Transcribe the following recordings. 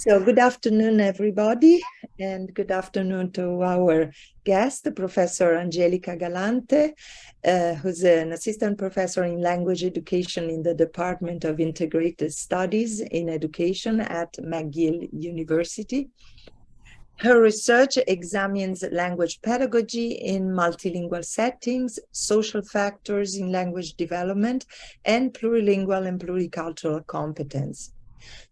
So good afternoon, everybody, and good afternoon to our guest, Professor Angelica Galante, who's an assistant professor in language education in the Department of Integrated Studies in Education at McGill University. Her research examines language pedagogy in multilingual settings, social factors in language development, and plurilingual and pluricultural competence.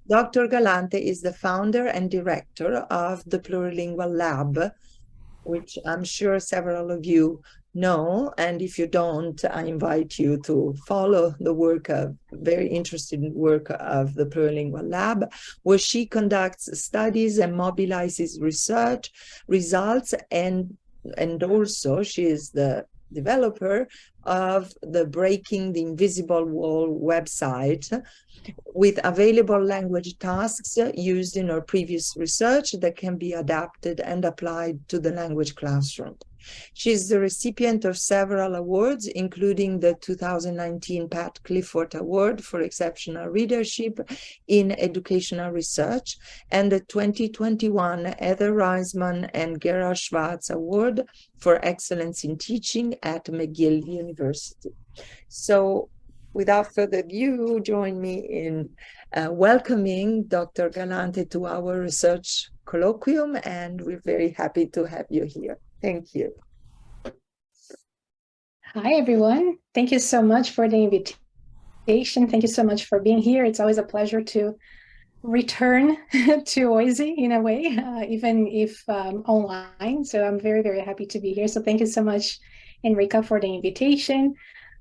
Dr. Galante is the founder and director of the Plurilingual Lab, which I'm sure several of you know. And if you don't, I invite you to follow the very interesting work of the Plurilingual Lab, where she conducts studies and mobilizes research results. And also she is the developer of the Breaking the Invisible Wall website, with available language tasks used in our previous research that can be adapted and applied to the language classroom. She's the recipient of several awards, including the 2019 Pat Clifford Award for Exceptional Readership in Educational Research and the 2021 Heather Reisman and Gerhard Schwarz Award for Excellence in Teaching at McGill University. So, without further ado, join me in welcoming Dr. Galante to our research colloquium, and we're very happy to have you here. Thank you. Hi, everyone. Thank you so much for the invitation. Thank you so much for being here. It's always a pleasure to return to OISE in a way, even if online. So I'm very, very happy to be here. So thank you so much, Enrica, for the invitation.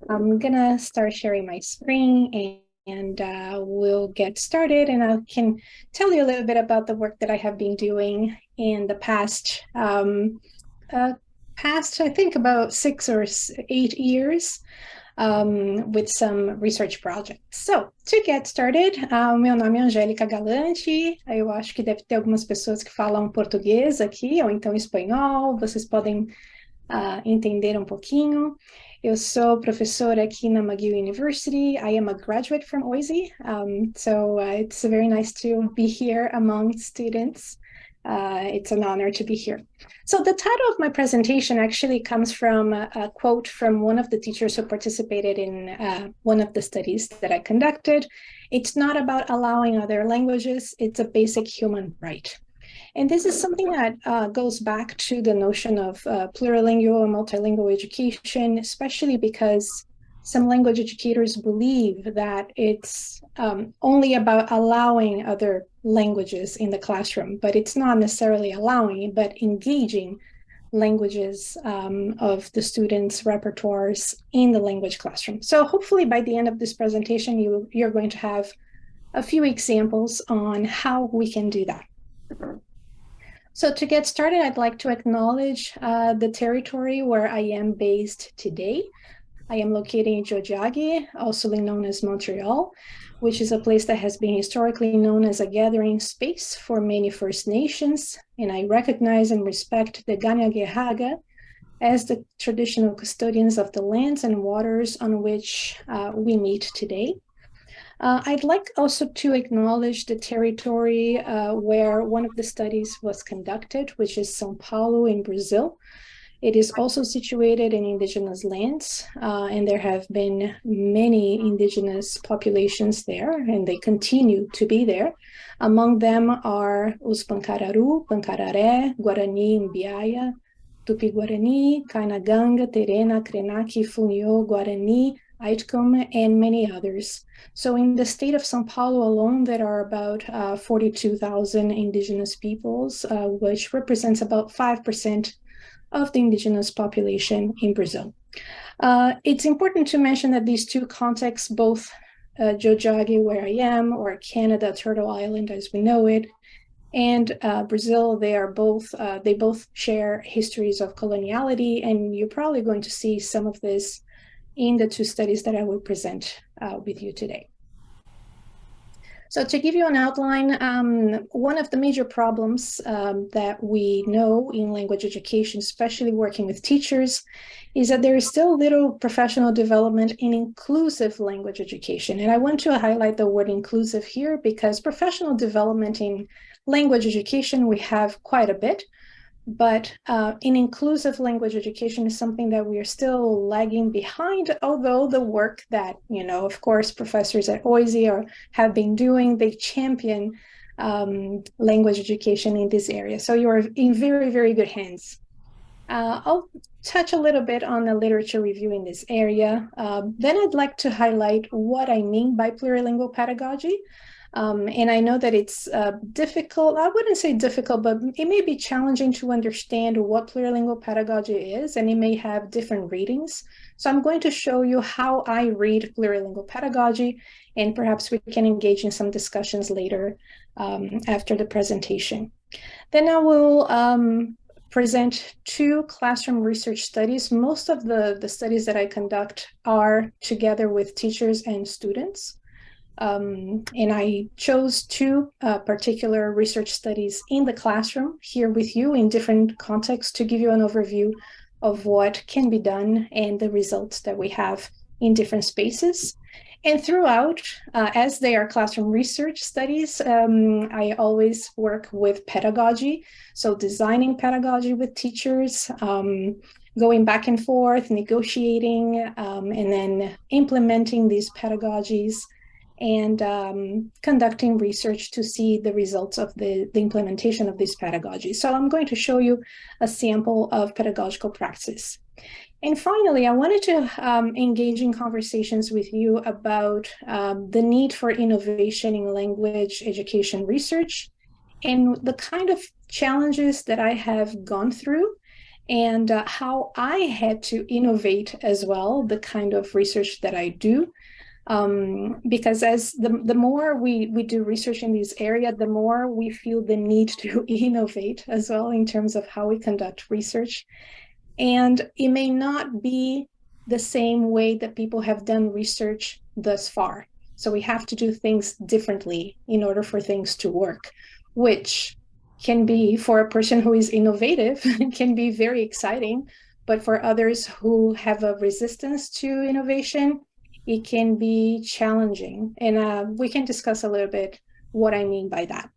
I'm gonna start sharing my screen and we'll get started, and I can tell you a little bit about the work that I have been doing in the past, I think about 6 or 8 years, with some research projects. So, to get started, meu nome é Angelica Galante. Eu acho que deve ter algumas pessoas que falam português aqui, ou então espanhol, vocês podem entender um pouquinho. Eu sou professora aqui na McGill University. I am a graduate from OISE, so it's very nice to be here among students. It's an honor to be here. So the title of my presentation actually comes from a quote from one of the teachers who participated in one of the studies that I conducted. It's not about allowing other languages, it's a basic human right. And this is something that goes back to the notion of plurilingual and multilingual education, especially because some language educators believe that it's only about allowing other languages in the classroom, but it's not necessarily allowing, but engaging languages of the students' repertoires in the language classroom. So hopefully by the end of this presentation, you're going to have a few examples on how we can do that. So to get started, I'd like to acknowledge the territory where I am based today. I am located in Jojagi, also known as Montreal, which is a place that has been historically known as a gathering space for many First Nations, and I recognize and respect the Ganyagehaga as the traditional custodians of the lands and waters on which we meet today. I'd like also to acknowledge the territory where one of the studies was conducted, which is São Paulo in Brazil. It is also situated in indigenous lands, and there have been many indigenous populations there, and they continue to be there. Among them are os Pancararu, Pancararé, Guarani, Mbiaya, Tupi-Guarani, Kainaganga, Terena, Krenak, Funiô, Guarani, Aitcom, and many others. So in the state of São Paulo alone, there are about 42,000 indigenous peoples, which represents about 5% of the indigenous population in Brazil. It's important to mention that these two contexts, both Jojagi, where I am, or Canada, Turtle Island as we know it, and Brazil, they both share histories of coloniality, and you're probably going to see some of this in the two studies that I will present with you today. So to give you an outline, one of the major problems that we know in language education, especially working with teachers, is that there is still little professional development in inclusive language education. And I want to highlight the word inclusive here because professional development in language education, we have quite a bit. But in inclusive language education is something that we are still lagging behind, although the work that, of course, professors at OISE have been doing, they champion language education in this area. So you're in very, very good hands. I'll touch a little bit on the literature review in this area. Then I'd like to highlight what I mean by plurilingual pedagogy. And I know that it's difficult, I wouldn't say difficult, but it may be challenging to understand what plurilingual pedagogy is, and it may have different readings. So I'm going to show you how I read plurilingual pedagogy, and perhaps we can engage in some discussions later after the presentation. Then I will present two classroom research studies. Most of the studies that I conduct are together with teachers and students. And I chose two particular research studies in the classroom here with you in different contexts to give you an overview of what can be done and the results that we have in different spaces. And throughout, as they are classroom research studies, I always work with pedagogy. So designing pedagogy with teachers, going back and forth, negotiating, and then implementing these pedagogies and conducting research to see the results of the implementation of this pedagogy. So I'm going to show you a sample of pedagogical practice. And finally, I wanted to engage in conversations with you about the need for innovation in language education research and the kind of challenges that I have gone through and how I had to innovate as well, the kind of research that I do. Because as the more we do research in this area, the more we feel the need to innovate as well in terms of how we conduct research. And it may not be the same way that people have done research thus far. So we have to do things differently in order for things to work, which can be, for a person who is innovative, can be very exciting. But for others who have a resistance to innovation, it can be challenging. And we can discuss a little bit what I mean by that.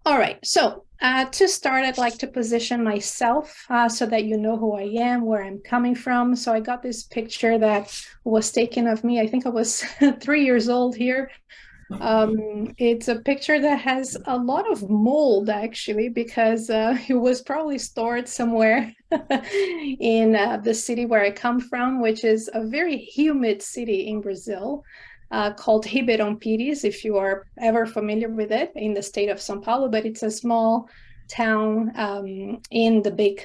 All right, so to start, I'd like to position myself so that you know who I am, where I'm coming from. So I got this picture that was taken of me. I think I was 3 years old here. It's a picture that has a lot of mold, actually, because it was probably stored somewhere in the city where I come from, which is a very humid city in Brazil. Called Ribeirão Pires, if you are ever familiar with it, in the state of São Paulo, but it's a small town in the big,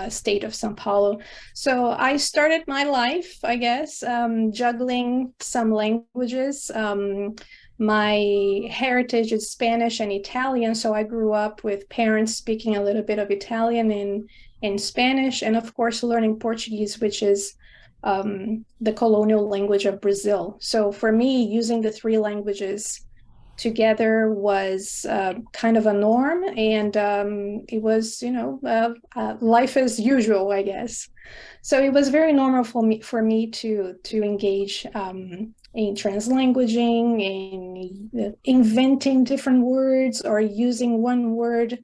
state of São Paulo. So I started my life, I guess, juggling some languages. My heritage is Spanish and Italian, so I grew up with parents speaking a little bit of Italian and Spanish, and of course learning Portuguese, which is the colonial language of Brazil. So for me, using the three languages together was kind of a norm, and it was, life as usual, I guess. So it was very normal for me to engage in translanguaging, in inventing different words or using one word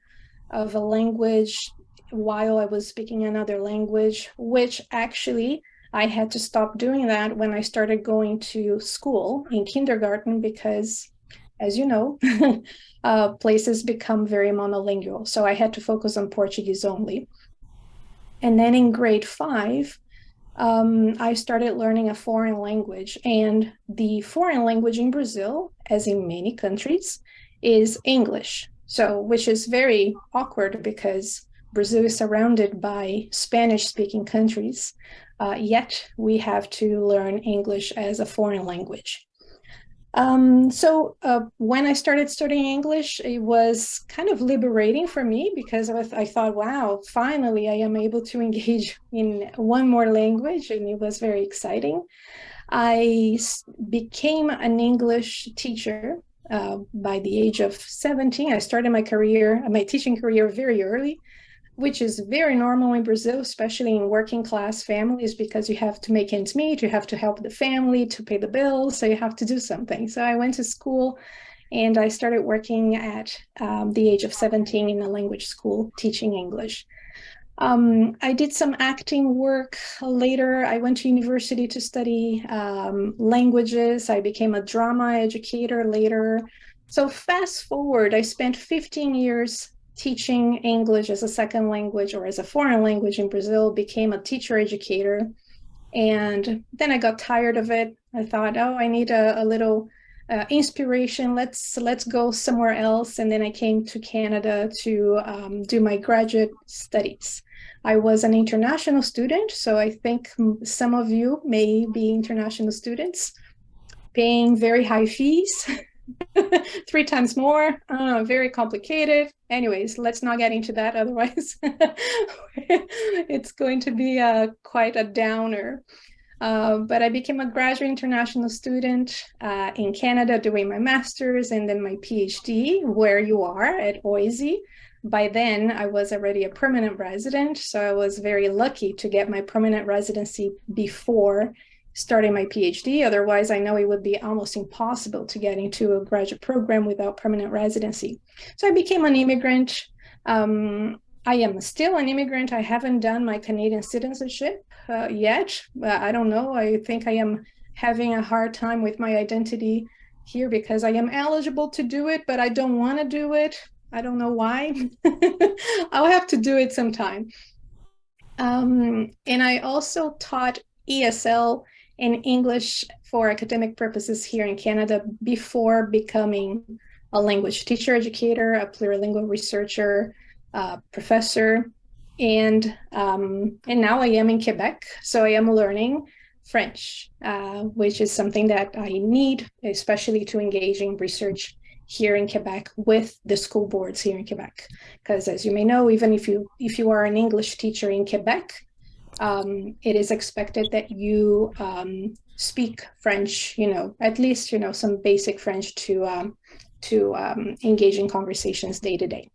of a language while I was speaking another language, which actually I had to stop doing that when I started going to school in kindergarten because, as you know, places become very monolingual. So I had to focus on Portuguese only. And then in grade 5, I started learning a foreign language. And the foreign language in Brazil, as in many countries, is English. So, which is very awkward because Brazil is surrounded by Spanish-speaking countries. Yet we have to learn English as a foreign language. So when I started studying English, it was kind of liberating for me because I thought, wow, finally I am able to engage in one more language, and it was very exciting. I became an English teacher by the age of 17. I started my teaching career very early, which is very normal in Brazil, especially in working class families, because you have to make ends meet, you have to help the family to pay the bills, so you have to do something. So I went to school and I started working at the age of 17 in a language school teaching English. I did some acting work later. I went to university to study languages. I became a drama educator later. So fast forward, I spent 15 years teaching English as a second language or as a foreign language in Brazil, became a teacher educator. And then I got tired of it. I thought, oh, I need a little inspiration. Let's go somewhere else. And then I came to Canada to do my graduate studies. I was an international student, so I think some of you may be international students, paying very high fees, 3 times more, very complicated. Anyways, let's not get into that, otherwise it's going to be quite a downer. But I became a graduate international student in Canada doing my master's and then my PhD, where you are at OISE. By then, I was already a permanent resident, so I was very lucky to get my permanent residency before starting my PhD. Otherwise, I know it would be almost impossible to get into a graduate program without permanent residency. So I became an immigrant. I am still an immigrant. I haven't done my Canadian citizenship yet. I don't know. I think I am having a hard time with my identity here because I am eligible to do it, but I don't want to do it. I don't know why. I'll have to do it sometime. And I also taught ESL in English for academic purposes here in Canada before becoming a language teacher educator, a plurilingual researcher, professor, and now I am in Quebec, so I am learning French, which is something that I need, especially to engage in research here in Quebec with the school boards here in Quebec. Because as you may know, even if you are an English teacher in Quebec, it is expected that you speak French, at least, some basic French to engage in conversations day to day.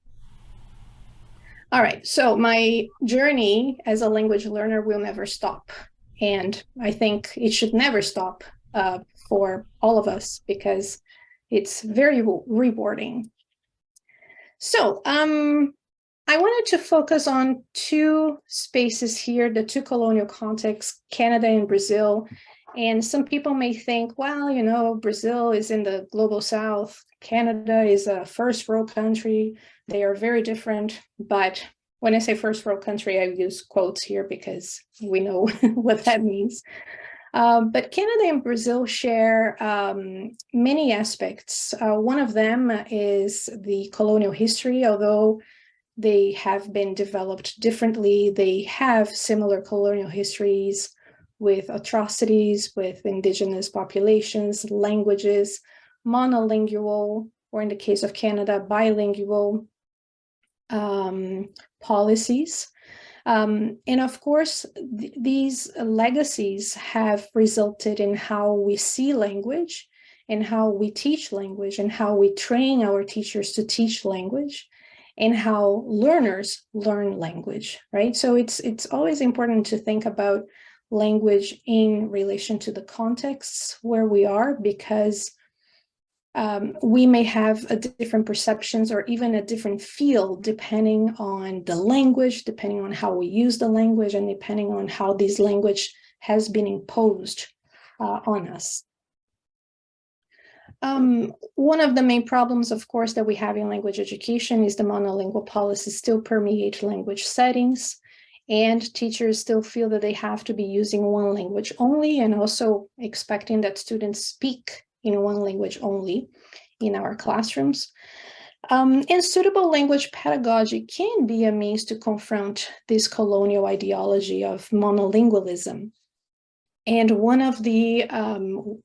All right, so my journey as a language learner will never stop. And I think it should never stop for all of us because it's very rewarding. So I wanted to focus on 2 spaces here, the 2 colonial contexts, Canada and Brazil. And some people may think, well, Brazil is in the global south. Canada is a first world country. They are very different. But when I say first world country, I use quotes here because we know what that means. But Canada and Brazil share many aspects. One of them is the colonial history. Although they have been developed differently, they have similar colonial histories with atrocities, with indigenous populations, languages, monolingual, or in the case of Canada, bilingual policies. And of course, these legacies have resulted in how we see language and how we teach language and how we train our teachers to teach language and how learners learn language, right? So it's always important to think about language in relation to the contexts where we are, because we may have different perceptions or even a different feel depending on the language, depending on how we use the language, and depending on how this language has been imposed on us. One of the main problems, of course, that we have in language education is the monolingual policies still permeate language settings, and teachers still feel that they have to be using one language only, and also expecting that students speak in one language only in our classrooms. And suitable language pedagogy can be a means to confront this colonial ideology of monolingualism. And one of the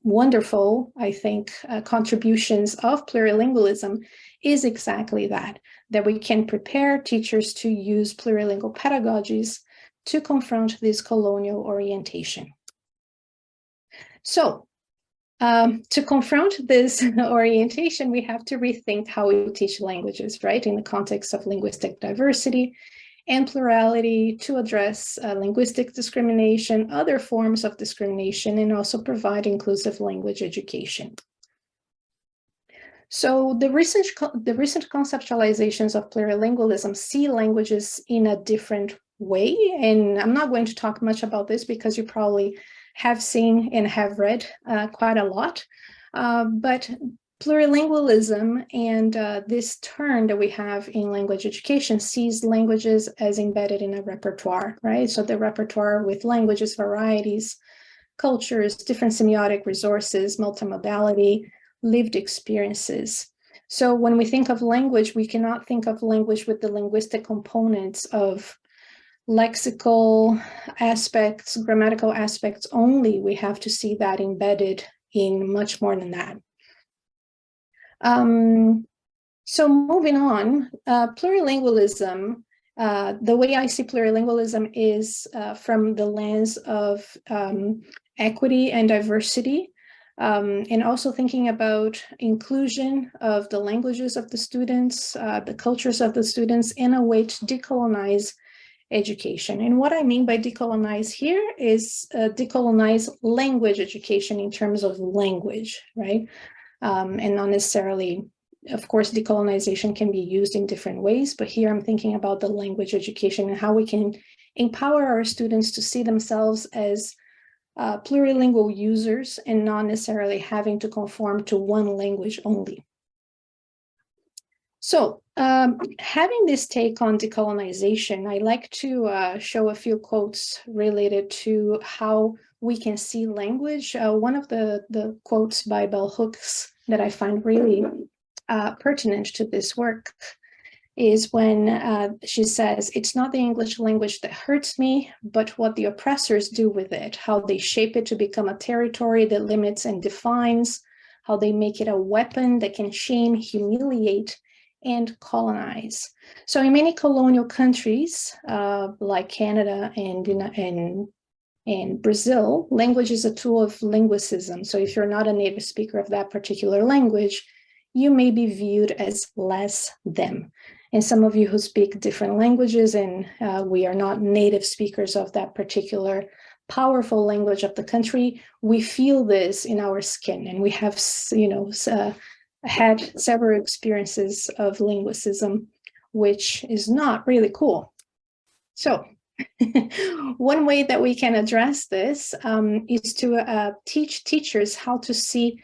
wonderful, I think, contributions of plurilingualism is exactly that we can prepare teachers to use plurilingual pedagogies to confront this colonial orientation. So to confront this orientation, we have to rethink how we teach languages, right, in the context of linguistic diversity and plurality, to address linguistic discrimination, other forms of discrimination, and also provide inclusive language education. So the recent conceptualizations of plurilingualism see languages in a different way, and I'm not going to talk much about this because you probably have seen and have read quite a lot, but plurilingualism and this term that we have in language education sees languages as embedded in a repertoire, right? So the repertoire with languages, varieties, cultures, different semiotic resources, multimodality, lived experiences. So when we think of language, we cannot think of language with the linguistic components of lexical aspects, grammatical aspects only. We have to see that embedded in much more than that. So moving on, plurilingualism, the way I see plurilingualism is from the lens of equity and diversity, and also thinking about inclusion of the languages of the students, the cultures of the students, in a way to decolonize education. And what I mean by decolonize here is decolonize language education in terms of language, right? And not necessarily, of course, decolonization can be used in different ways, but here I'm thinking about the language education and how we can empower our students to see themselves as plurilingual users and not necessarily having to conform to one language only. So having this take on decolonization, I like to show a few quotes related to how we can see language. One of the quotes by Bell Hooks that I find really pertinent to this work is when she says, "It's not the English language that hurts me, but what the oppressors do with it, how they shape it to become a territory that limits and defines, how they make it a weapon that can shame, humiliate, and colonize." So in many colonial countries, like Canada and Brazil, language is a tool of linguicism. So if you're not a native speaker of that particular language, you may be viewed as less than. And some of you who speak different languages and we are not native speakers of that particular powerful language of the country, we feel this in our skin, and we have, had several experiences of linguicism, which is not really cool. So one way that we can address this is to teach teachers how to see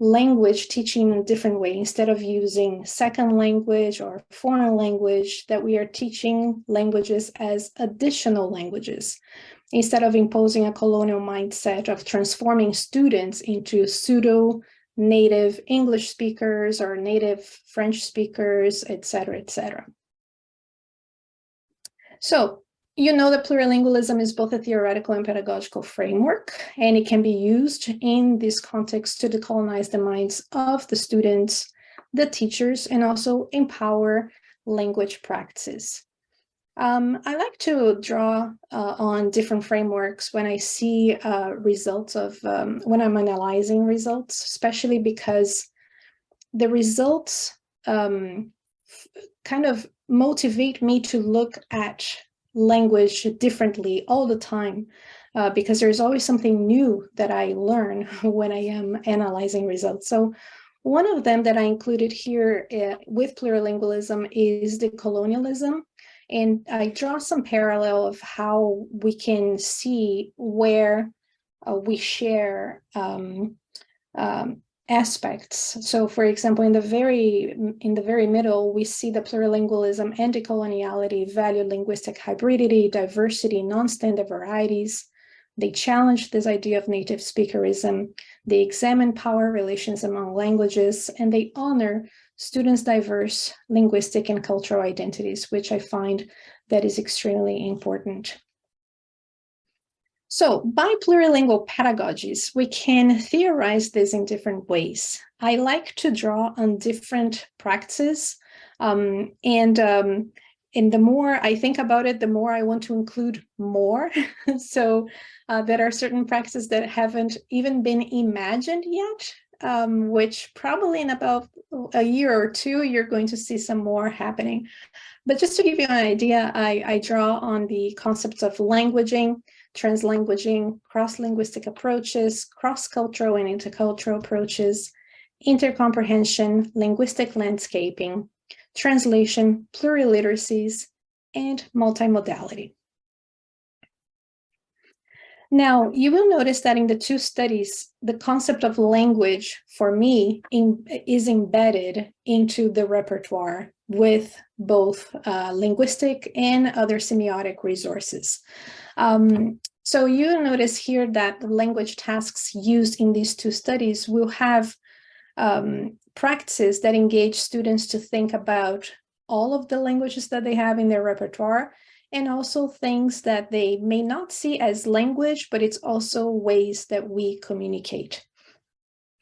language teaching in a different way. Instead of using second language or foreign language, that we are teaching languages as additional languages. Instead of imposing a colonial mindset of transforming students into pseudo-native English speakers or native French speakers, et cetera, et cetera. So, you know that plurilingualism is both a theoretical and pedagogical framework, and it can be used in this context to decolonize the minds of the students, the teachers, and also empower language practice. I like to draw on different frameworks when I see results of, when I'm analyzing results, especially because the results kind of motivate me to look at language differently all the time, because there's always something new that I learn when I am analyzing results. So one of them that I included here with plurilingualism is decolonialism. And I draw some parallel of how we can see where we share aspects. So for example, in the very middle, we see the plurilingualism and decoloniality value linguistic hybridity, diversity, non-standard varieties. They challenge this idea of native speakerism. They examine power relations among languages, and they honor students' diverse linguistic and cultural identities, which I find that is extremely important. So by plurilingual pedagogies, we can theorize this in different ways. I like to draw on different practices and and the more I think about it, the more I want to include more. So there are certain practices that haven't even been imagined yet, which probably in about a year or two, you're going to see some more happening. But just to give you an idea, I draw on the concepts of languaging, translanguaging, cross-linguistic approaches, cross-cultural and intercultural approaches, intercomprehension, linguistic landscaping, translation, pluraliteracies, and multimodality. Now, you will notice that in the two studies, the concept of language, for me, is embedded into the repertoire with both linguistic and other semiotic resources. So you notice here that the language tasks used in these two studies will have practices that engage students to think about all of the languages that they have in their repertoire, and also things that they may not see as language, but it's also ways that we communicate.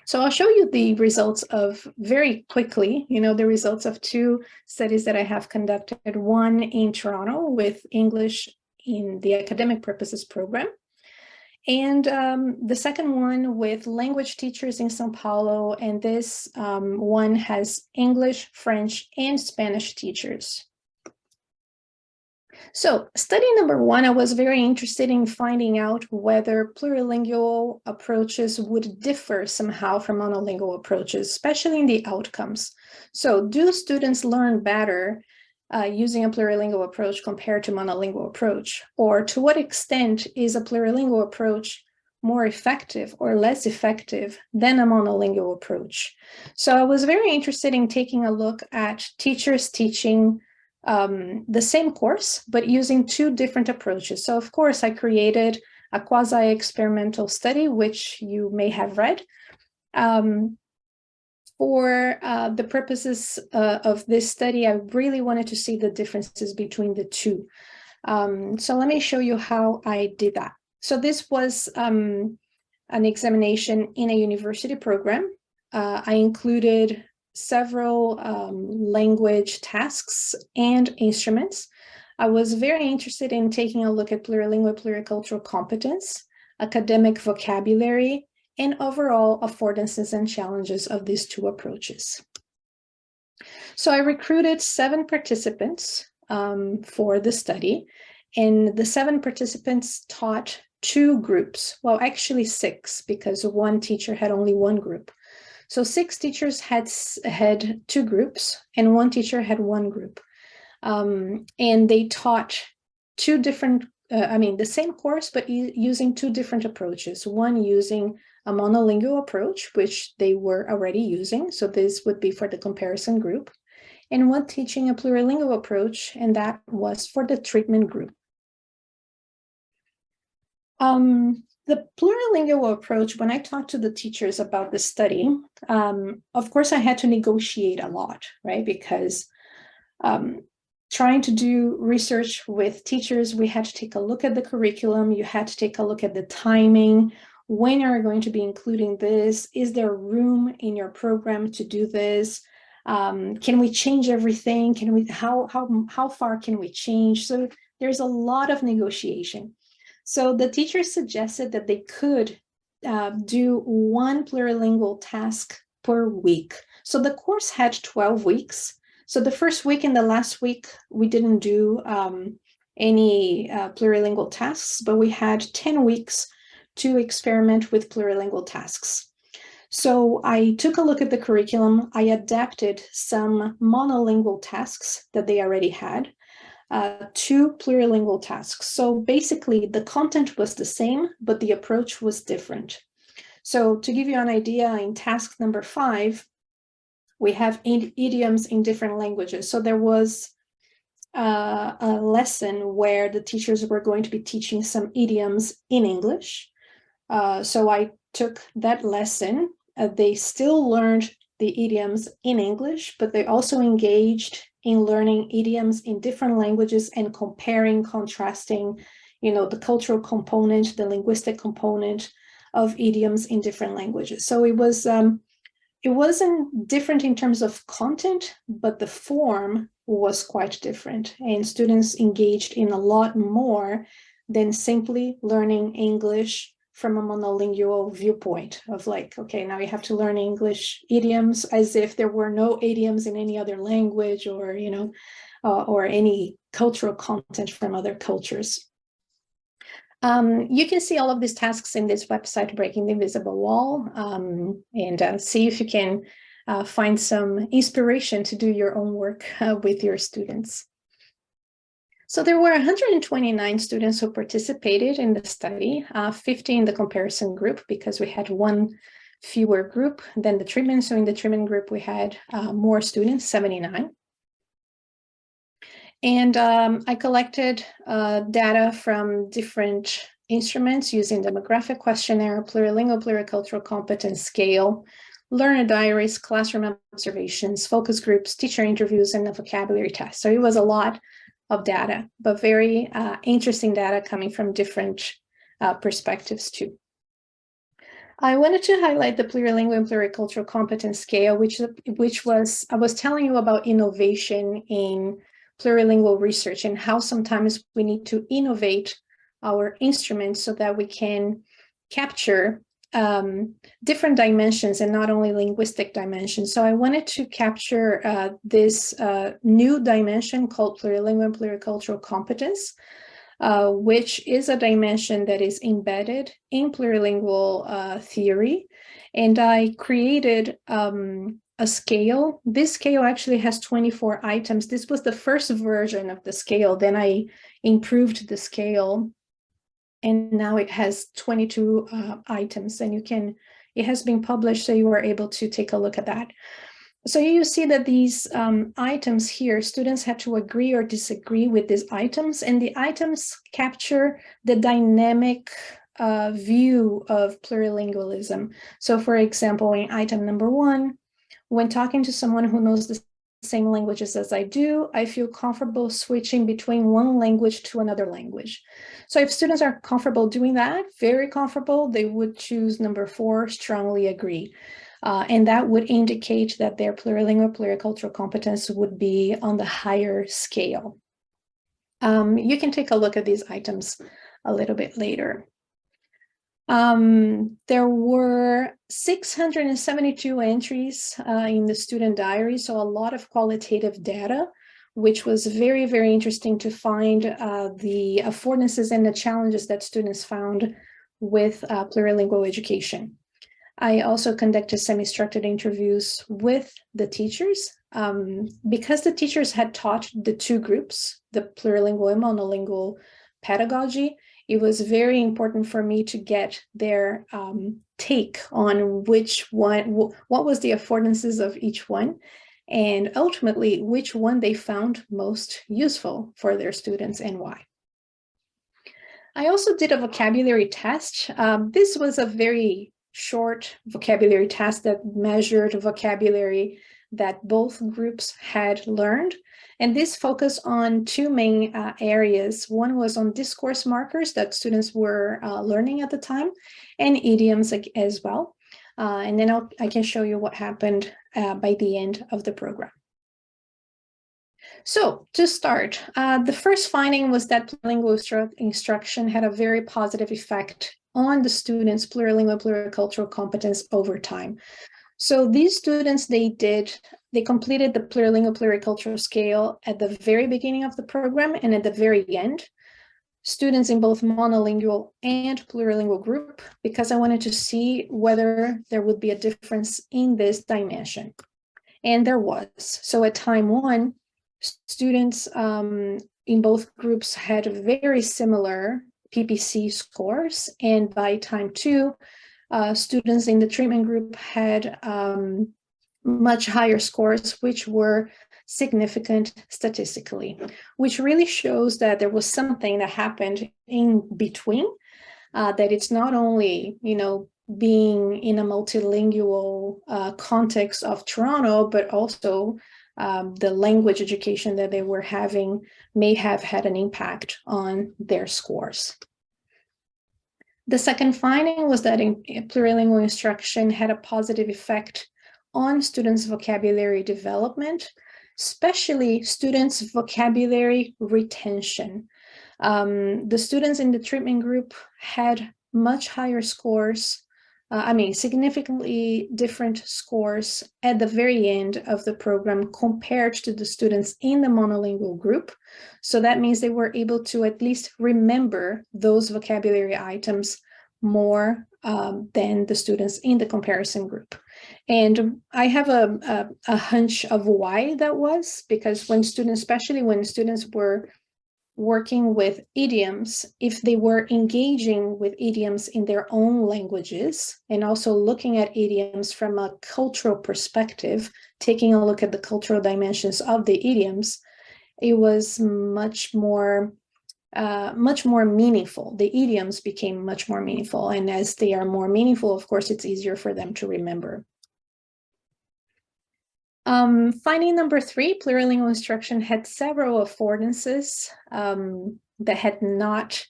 So I'll show you the results of, very quickly, the results of two studies that I have conducted, one in Toronto with English in the academic purposes program, and the second one with language teachers in São Paulo, and this one has English, French, and Spanish teachers. So study number one, I was very interested in finding out whether plurilingual approaches would differ somehow from monolingual approaches, especially in the outcomes. So do students learn better using a plurilingual approach compared to monolingual approach? Or to what extent is a plurilingual approach more effective or less effective than a monolingual approach? So I was very interested in taking a look at teachers teaching the same course, but using two different approaches. So of course, I created a quasi-experimental study, which you may have read. For the purposes of this study, I really wanted to see the differences between the two. So let me show you how I did that. So this was an examination in a university program. I included several language tasks and instruments. I was very interested in taking a look at plurilingual, pluricultural competence, academic vocabulary, and overall affordances and challenges of these two approaches. So I recruited 7 participants for the study, and the 7 participants taught 2 groups. Well, actually 6, because one teacher had only 1 group. So 6 teachers had 2 groups, and 1 teacher had 1 group. And they taught 2 different, the same course, but using 2 different approaches. One using a monolingual approach, which they were already using. So this would be for the comparison group. And one teaching a plurilingual approach, and that was for the treatment group. The plurilingual approach, when I talked to the teachers about the study, of course, I had to negotiate a lot, right? Because trying to do research with teachers, we had to take a look at the curriculum. You had to take a look at the timing. When are you going to be including this? Is there room in your program to do this? Can we change everything? Can we? How far can we change? So there's a lot of negotiation. So the teachers suggested that they could do 1 plurilingual task per week. So the course had 12 weeks. So the first week and the last week, we didn't do any plurilingual tasks, but we had 10 weeks to experiment with plurilingual tasks. So I took a look at the curriculum. I adapted some monolingual tasks that they already had to plurilingual tasks. So basically the content was the same, but the approach was different. So to give you an idea, in task number 5, we have idioms in different languages. So there was a lesson where the teachers were going to be teaching some idioms in English. So I took that lesson. They still learned the idioms in English, but they also engaged in learning idioms in different languages and comparing, contrasting, the cultural component, the linguistic component of idioms in different languages. So it was it wasn't different in terms of content, but the form was quite different, and students engaged in a lot more than simply learning English from a monolingual viewpoint of like, okay, now you have to learn English idioms as if there were no idioms in any other language, or, you know, or any cultural content from other cultures. You can see all of these tasks in this website, Breaking the Invisible Wall, and see if you can find some inspiration to do your own work with your students. So there were 129 students who participated in the study, 50 in the comparison group because we had one fewer group than the treatment. So in the treatment group, we had more students, 79. And I collected data from different instruments using demographic questionnaire, plurilingual, pluricultural competence scale, learner diaries, classroom observations, focus groups, teacher interviews, and a vocabulary test. So it was a lot of data, but very interesting data coming from different perspectives too. I wanted to highlight the plurilingual and pluricultural competence scale, which was, I was telling you about innovation in plurilingual research and how sometimes we need to innovate our instruments so that we can capture different dimensions and not only linguistic dimensions. So I wanted to capture this new dimension called plurilingual and pluricultural competence, which is a dimension that is embedded in plurilingual theory. And I created a scale. This scale actually has 24 items. This was the first version of the scale. Then I improved the scale, and now it has 22 items, and it has been published, so you are able to take a look at that. So you see that these items here, students had to agree or disagree with these items, and the items capture the dynamic view of plurilingualism. So for example, in item number 1, when talking to someone who knows the same languages as I do, I feel comfortable switching between one language to another language. So if students are comfortable doing that, very comfortable, they would choose number 4, strongly agree. And that would indicate that their plurilingual, pluricultural competence would be on the higher scale. You can take a look at these items a little bit later. There were 672 entries in the student diary, so a lot of qualitative data, which was very, very interesting to find the affordances and the challenges that students found with plurilingual education. I also conducted semi-structured interviews with the teachers. Because the teachers had taught the two groups, the plurilingual and monolingual pedagogy, it was very important for me to get their take on which one, what was the affordances of each one, and ultimately which one they found most useful for their students and why. I also did a vocabulary test. This was a very short vocabulary test that measured vocabulary that both groups had learned. And this focused on two main areas. One was on discourse markers that students were learning at the time, and idioms as well. And then I can show you what happened by the end of the program. So to start, the first finding was that plurilingual instruction had a very positive effect on the students' plurilingual, pluricultural competence over time. So these students, they completed the plurilingual, pluricultural scale at the very beginning of the program and at the very end. Students in both monolingual and plurilingual group, because I wanted to see whether there would be a difference in this dimension. And there was. So at time 1, students in both groups had very similar PPC scores, and by time 2, students in the treatment group had much higher scores, which were significant statistically, which really shows that there was something that happened in between, that it's not only, being in a multilingual context of Toronto, but also the language education that they were having may have had an impact on their scores. The second finding was that plurilingual instruction had a positive effect on students' vocabulary development, especially students' vocabulary retention. The students in the treatment group had much higher scores, significantly different scores at the very end of the program compared to the students in the monolingual group. So that means they were able to at least remember those vocabulary items more than the students in the comparison group. And I have a hunch of why that was, because when students, especially when students were working with idioms, if they were engaging with idioms in their own languages and also looking at idioms from a cultural perspective, taking a look at the cultural dimensions of the idioms, it was much more meaningful. The idioms became much more meaningful. And as they are more meaningful, of course, it's easier for them to remember. Finding number 3, plurilingual instruction had several affordances that had not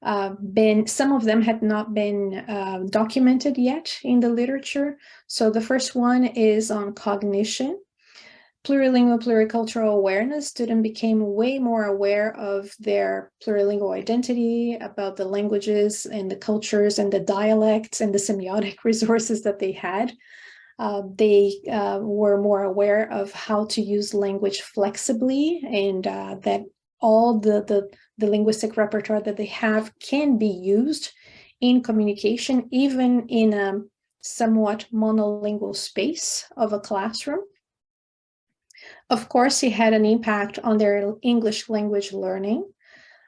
some of them had not been documented yet in the literature. So the first one is on cognition. Plurilingual, pluricultural awareness. Students became way more aware of their plurilingual identity, about the languages and the cultures and the dialects and the semiotic resources that they had. They were more aware of how to use language flexibly, and that all the linguistic repertoire that they have can be used in communication, even in a somewhat monolingual space of a classroom. Of course, it had an impact on their English language learning.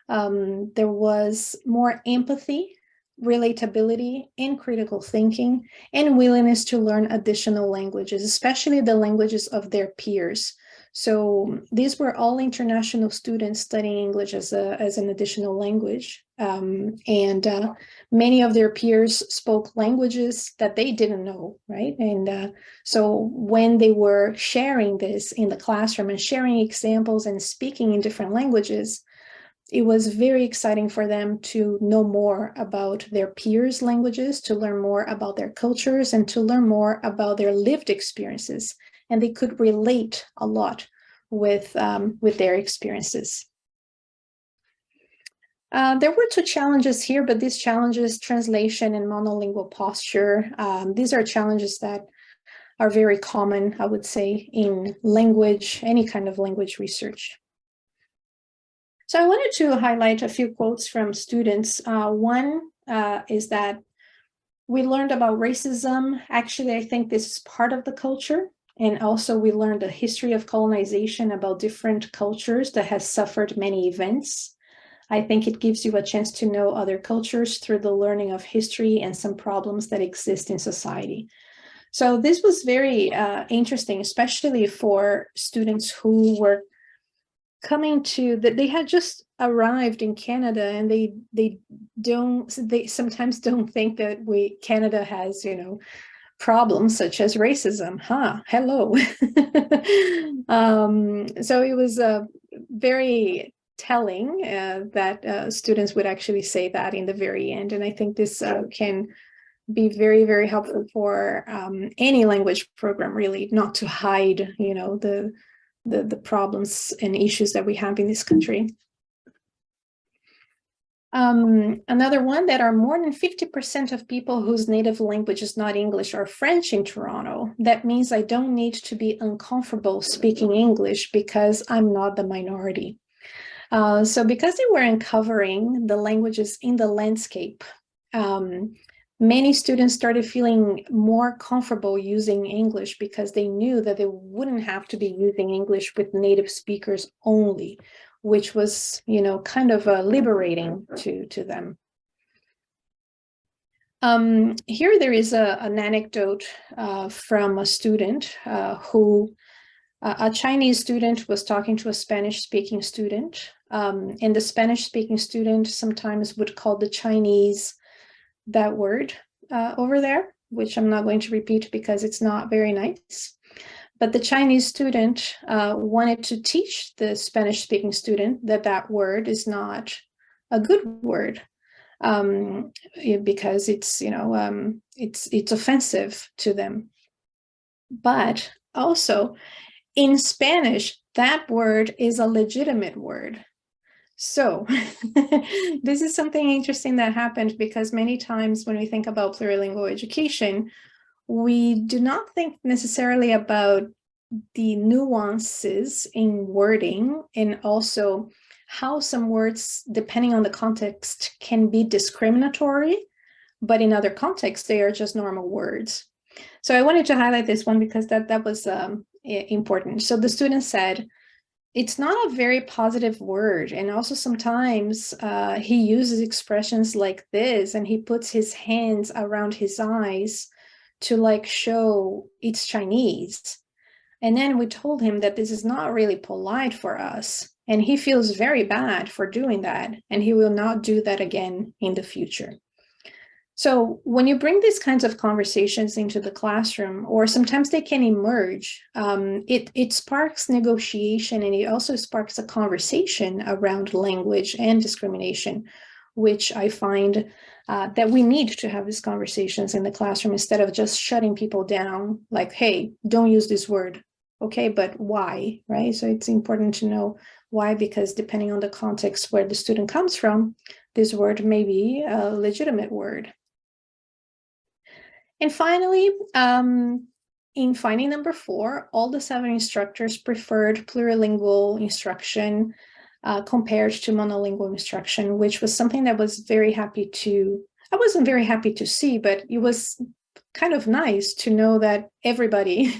There was more empathy, relatability, and critical thinking, and willingness to learn additional languages, especially the languages of their peers. So these were all international students studying English as an additional language. And many of their peers spoke languages that they didn't know, right? And so when they were sharing this in the classroom and sharing examples and speaking in different languages, it was very exciting for them to know more about their peers' languages, to learn more about their cultures, and to learn more about their lived experiences. And they could relate a lot with their experiences. There were 2 challenges here, but these challenges, translation and monolingual posture, these are challenges that are very common, I would say, in language, any kind of language research. So I wanted to highlight a few quotes from students. One is that we learned about racism. Actually, I think this is part of the culture. And also we learned the history of colonization about different cultures that has suffered many events. I think it gives you a chance to know other cultures through the learning of history and some problems that exist in society. So this was very interesting, especially for students who were coming to that they had just arrived in Canada, and they sometimes don't think that Canada has, problems such as racism. Hello. So it was very telling that students would actually say that in the very end, and I think this can be very, very helpful for any language program, really, not to hide, the problems and issues that we have in this country. Another one, that are more than 50% of people whose native language is not English or French in Toronto. That means I don't need to be uncomfortable speaking English because I'm not the minority. So because they weren't covering the languages in the landscape, many students started feeling more comfortable using English because they knew that they wouldn't have to be using English with native speakers only, which was, kind of liberating to them. Here there is an anecdote from a student who, a Chinese student was talking to a Spanish-speaking student, and the Spanish-speaking student sometimes would call the Chinese that word over there, which I'm not going to repeat because it's not very nice. But the Chinese student wanted to teach the Spanish-speaking student that word is not a good word because it's, it's offensive to them. But also in Spanish, that word is a legitimate word. So this is something interesting that happened, because many times when we think about plurilingual education, we do not think necessarily about the nuances in wording, and also how some words, depending on the context, can be discriminatory, but in other contexts, they are just normal words. So I wanted to highlight this one because that was important. So the student said, it's not a very positive word. And also sometimes he uses expressions like this, and he puts his hands around his eyes to like show it's Chinese. And then we told him that this is not really polite for us. And he feels very bad for doing that. And he will not do that again in the future. So when you bring these kinds of conversations into the classroom, or sometimes they can emerge, it sparks negotiation, and it also sparks a conversation around language and discrimination, which I find that we need to have these conversations in the classroom instead of just shutting people down, like, hey, don't use this word. Okay, but why, right? So it's important to know why, because depending on the context where the student comes from, this word may be a legitimate word. And finally, in finding number 4, all the 7 instructors preferred plurilingual instruction compared to monolingual instruction, which was something that was I wasn't very happy to see, but it was kind of nice to know that everybody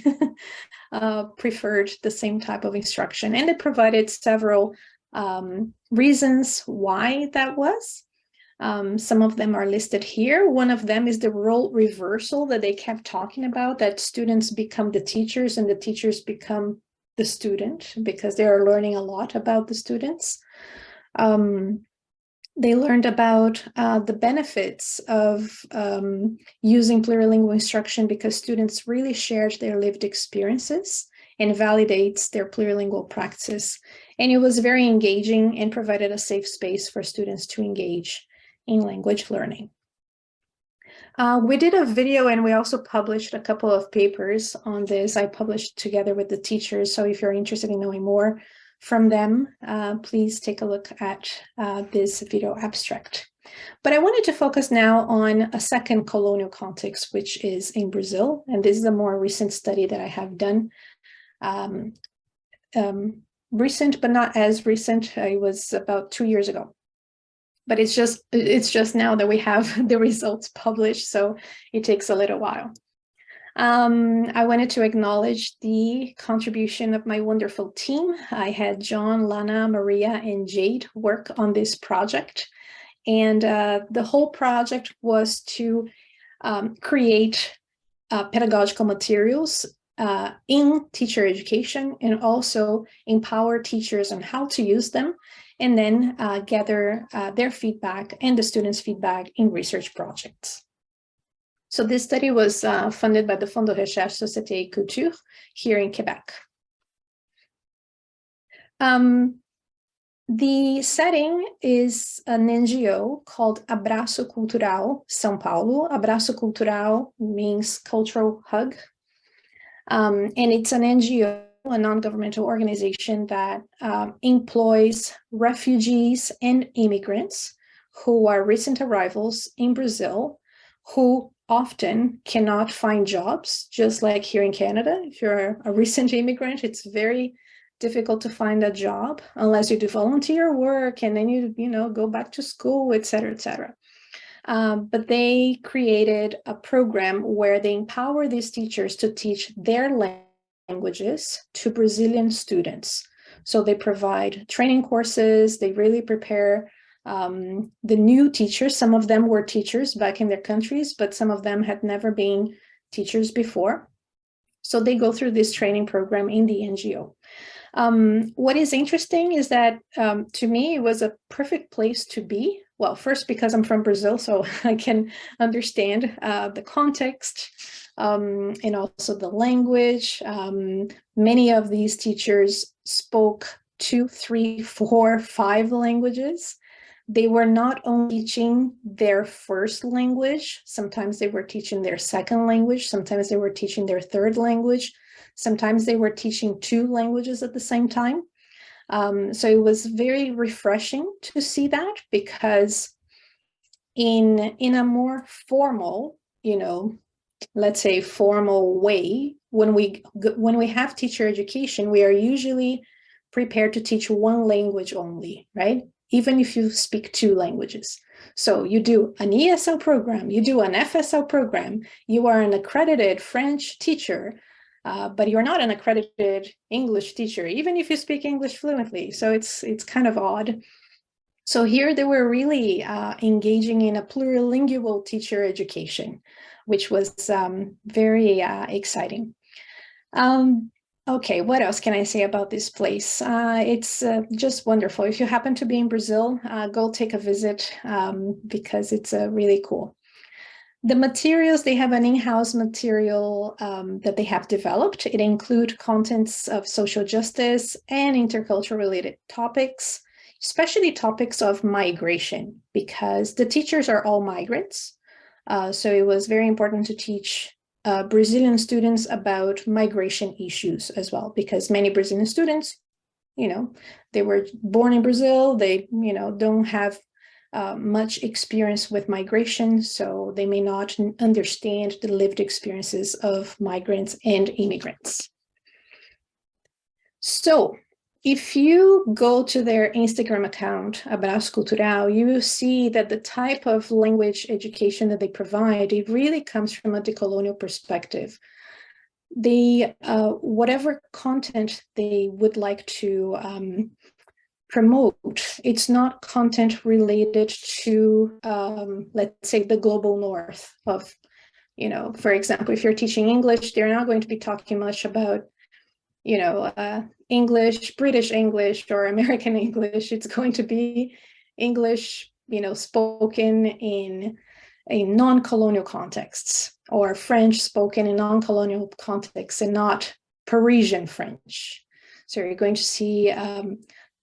preferred the same type of instruction. And it provided several reasons why that was. Some of them are listed here. One of them is the role reversal that they kept talking about, that students become the teachers and the teachers become the student, because they are learning a lot about the students. They learned about the benefits of using plurilingual instruction, because students really shared their lived experiences and validates their plurilingual practice. And it was very engaging and provided a safe space for students to engage in language learning. We did a video, and we also published a couple of papers on this. I published together with the teachers. So if you're interested in knowing more from them, please take a look at this video abstract. But I wanted to focus now on a second colonial context, which is in Brazil. And this is a more recent study that I have done. Recent, but not as recent. It was about 2 years ago. But it's just now that we have the results published, so it takes a little while. I wanted to acknowledge the contribution of my wonderful team. I had John, Lana, Maria, and Jade work on this project. And the whole project was to create pedagogical materials in teacher education, and also empower teachers on how to use them, and then gather their feedback and the students' feedback in research projects. So this study was funded by the Fonds de Recherche Société et Culture here in Quebec. The setting is an NGO called Abraço Cultural São Paulo. Abraço Cultural means cultural hug. And it's an NGO, a non-governmental organization that employs refugees and immigrants who are recent arrivals in Brazil, who often cannot find jobs, just like here in Canada. If you're a recent immigrant, it's very difficult to find a job unless you do volunteer work, and then you go back to school, et cetera, et cetera. But they created a program where they empower these teachers to teach their languages to Brazilian students. So they provide training courses, they really prepare the new teachers. Some of them were teachers back in their countries, but some of them had never been teachers before. So they go through this training program in the NGO. What is interesting is that to me, it was a perfect place to be. Well, first, because I'm from Brazil, so I can understand the context and also the language. Many of these teachers spoke 2, 3, 4, 5 languages. they were not only teaching their first language, sometimes they were teaching their second language, sometimes they were teaching their third language, sometimes they were teaching 2 languages at the same time. So it was very refreshing to see that, because in a more formal, let's say formal way, when we have teacher education, we are usually prepared to teach 1 language only, right? Even if you speak 2 languages. So you do an ESL program, you do an FSL program, you are an accredited French teacher, but you're not an accredited English teacher, even if you speak English fluently. So it's kind of odd. So here they were really engaging in a plurilingual teacher education, which was very exciting. Okay, what else can I say about this place? It's just wonderful. If you happen to be in Brazil, go take a visit, because it's really cool. The materials, they have an in-house material that they have developed. It includes contents of social justice and intercultural related topics, especially topics of migration, because the teachers are all migrants. So it was very important to teach Brazilian students about migration issues as well, because many Brazilian students, they were born in Brazil, they, don't have much experience with migration, so they may not understand the lived experiences of migrants and immigrants. So if you go to their Instagram account, Abraço Cultural, you will see that the type of language education that they provide, it really comes from a decolonial perspective. They, whatever content they would like to promote, it's not content related to, let's say, the global north of, for example, if you're teaching English, they're not going to be talking much about English, British English, or American English. It's going to be English, spoken in non-colonial contexts, or French spoken in non-colonial contexts, and not Parisian French. So you're going to see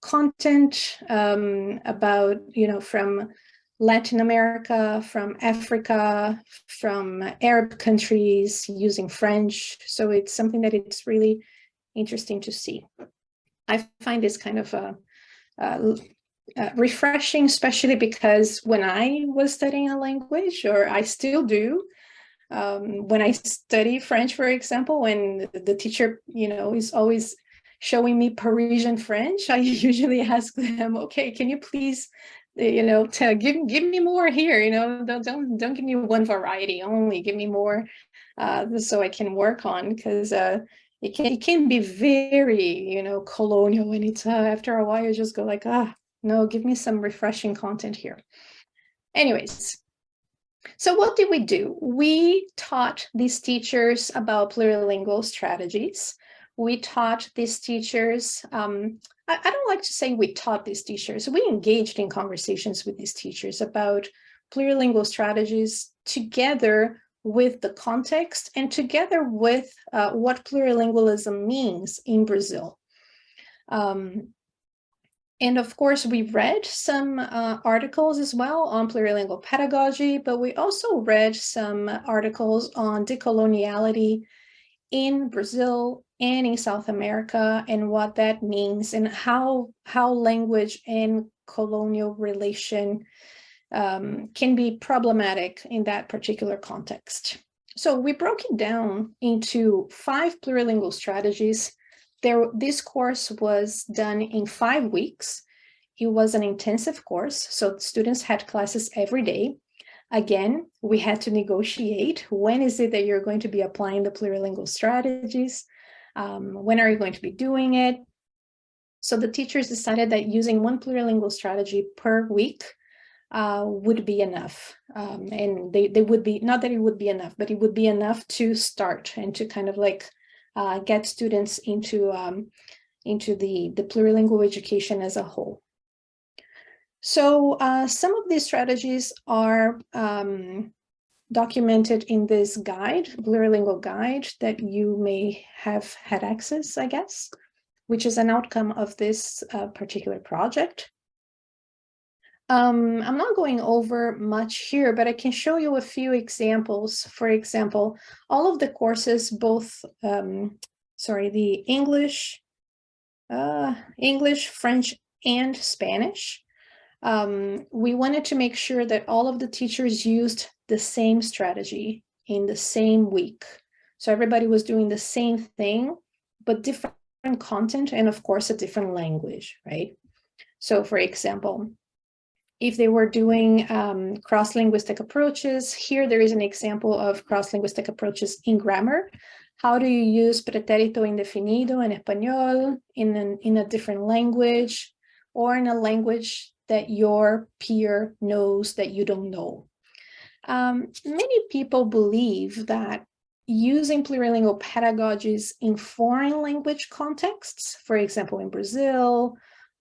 content about, from Latin America, from Africa, from Arab countries using French. So it's something that it's really interesting to see. I find this kind of refreshing, especially because when I was studying a language, or I still do, when I study French, for example, when the teacher, is always showing me Parisian French, I usually ask them, okay, can you please, give me more here, don't give me one variety only, give me more, so I can work on, because it can be very, colonial, and it's after a while you just go like, no, give me some refreshing content here. Anyways, so what did we do? We taught these teachers about plurilingual strategies. We taught these teachers, I don't like to say we taught these teachers, we engaged in conversations with these teachers about plurilingual strategies together with the context and together with what plurilingualism means in Brazil. And of course, we read some articles as well on plurilingual pedagogy, but we also read some articles on decoloniality in Brazil and in South America, and what that means, and how language and colonial relation can be problematic in that particular context. So we broke it down into 5 plurilingual strategies. This course was done in 5 weeks. It was an intensive course, so students had classes every day. Again, we had to negotiate, when is it that you're going to be applying the plurilingual strategies? When are you going to be doing it? So the teachers decided that using 1 plurilingual strategy per week would be enough. And they would be, not that it would be enough, but it would be enough to start and to kind of like get students into the plurilingual education as a whole. So some of these strategies are documented in this guide, plurilingual guide, that you may have had access, I guess, which is an outcome of this particular project. I'm not going over much here, but I can show you a few examples. For example, all of the courses, both, the English, French, and Spanish, we wanted to make sure that all of the teachers used the same strategy in the same week. So everybody was doing the same thing, but different content, and of course, a different language, right? So for example, if they were doing cross-linguistic approaches, here there is an example of cross-linguistic approaches in grammar. How do you use pretérito indefinido in español in a different language, or in a language that your peer knows that you don't know? Many people believe that using plurilingual pedagogies in foreign language contexts, for example, in Brazil,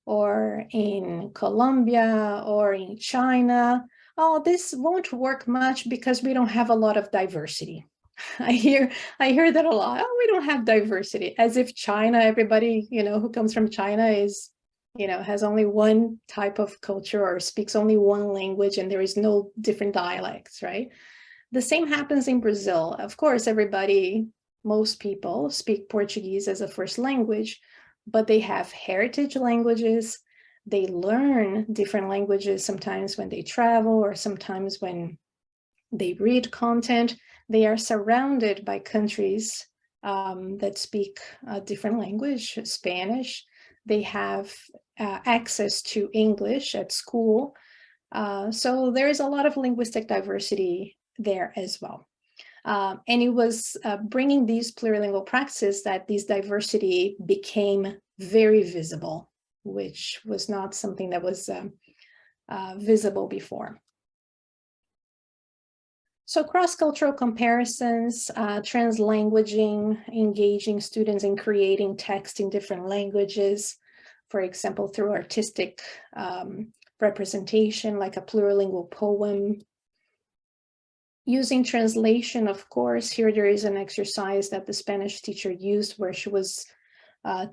or in Colombia, or in China, oh, this won't work much because we don't have a lot of diversity. I hear that a lot. Oh, we don't have diversity, as if China, everybody, who comes from China is, has only one type of culture or speaks only one language and there is no different dialects, right? The same happens in Brazil. Of course, most people speak Portuguese as a first language, but they have heritage languages. They learn different languages sometimes when they travel or sometimes when they read content. They are surrounded by countries that speak a different language, Spanish. They have access to English at school. So there is a lot of linguistic diversity there as well. And it was bringing these plurilingual practices that this diversity became very visible, which was not something that was visible before. So cross-cultural comparisons, translanguaging, engaging students in creating text in different languages, for example, through artistic representation, like a plurilingual poem. Using translation, of course, here there is an exercise that the Spanish teacher used where she was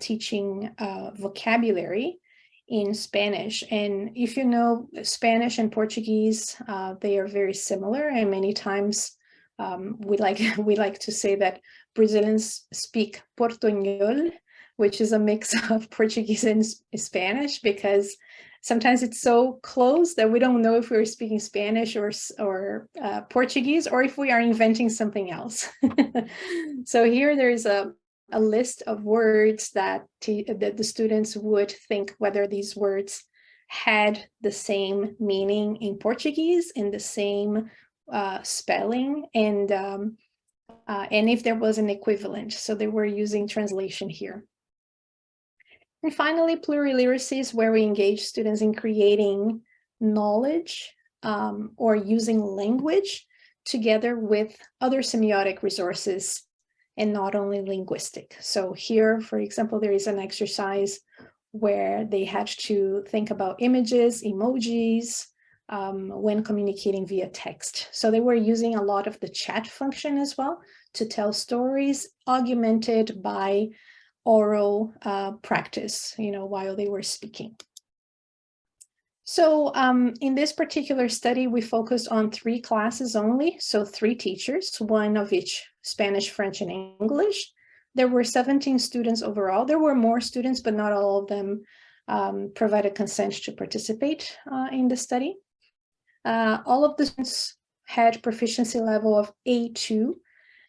teaching vocabulary in Spanish. And if you know Spanish and Portuguese, they are very similar. And many times we like to say that Brazilians speak Portuñol, which is a mix of Portuguese and Spanish, because sometimes it's so close that we don't know if we're speaking Spanish or Portuguese, or if we are inventing something else. So here there is a list of words that the students would think whether these words had the same meaning in Portuguese and the same spelling, and if there was an equivalent. So they were using translation here. And finally, pluriliteracy is where we engage students in creating knowledge or using language together with other semiotic resources and not only linguistic. So here, for example, there is an exercise where they had to think about images, emojis, when communicating via text. So they were using a lot of the chat function as well to tell stories, augmented by oral practice, while they were speaking. So in this particular study, we focused on 3 classes only, so 3 teachers, one of each Spanish, French, and English. There were 17 students overall. There were more students, but not all of them provided consent to participate in the study. All of the students had proficiency level of A2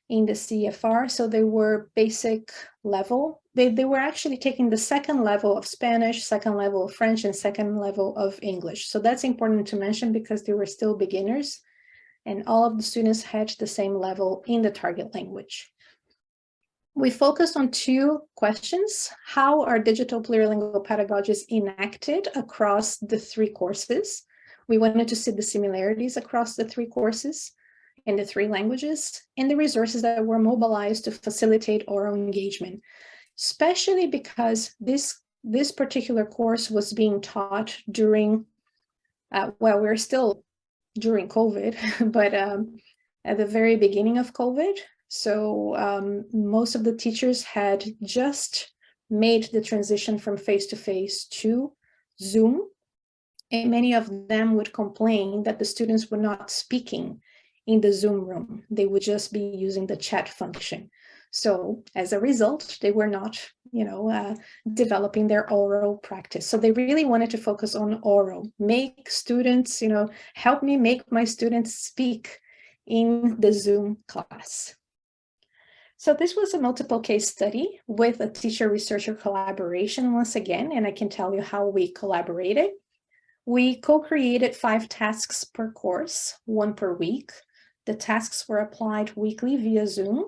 in the CFR, so they were basic level. They were actually taking the 2nd level of Spanish, 2nd level of French, and 2nd level of English. So that's important to mention because they were still beginners, and all of the students had the same level in the target language. We focused on 2 questions. How are digital plurilingual pedagogies enacted across the 3 courses? We wanted to see the similarities across the 3 courses in the 3 languages, and the resources that were mobilized to facilitate oral engagement, especially because this particular course was being taught during, we're still during COVID, but at the very beginning of COVID. So most of the teachers had just made the transition from face-to-face to Zoom. And many of them would complain that the students were not speaking in the Zoom room. They would just be using the chat function. So as a result, they were not, developing their oral practice. So they really wanted to focus on oral, make students, help me make my students speak in the Zoom class. So this was a multiple case study with a teacher-researcher collaboration once again, and I can tell you how we collaborated. We co-created 5 tasks per course, 1 per week. The tasks were applied weekly via Zoom,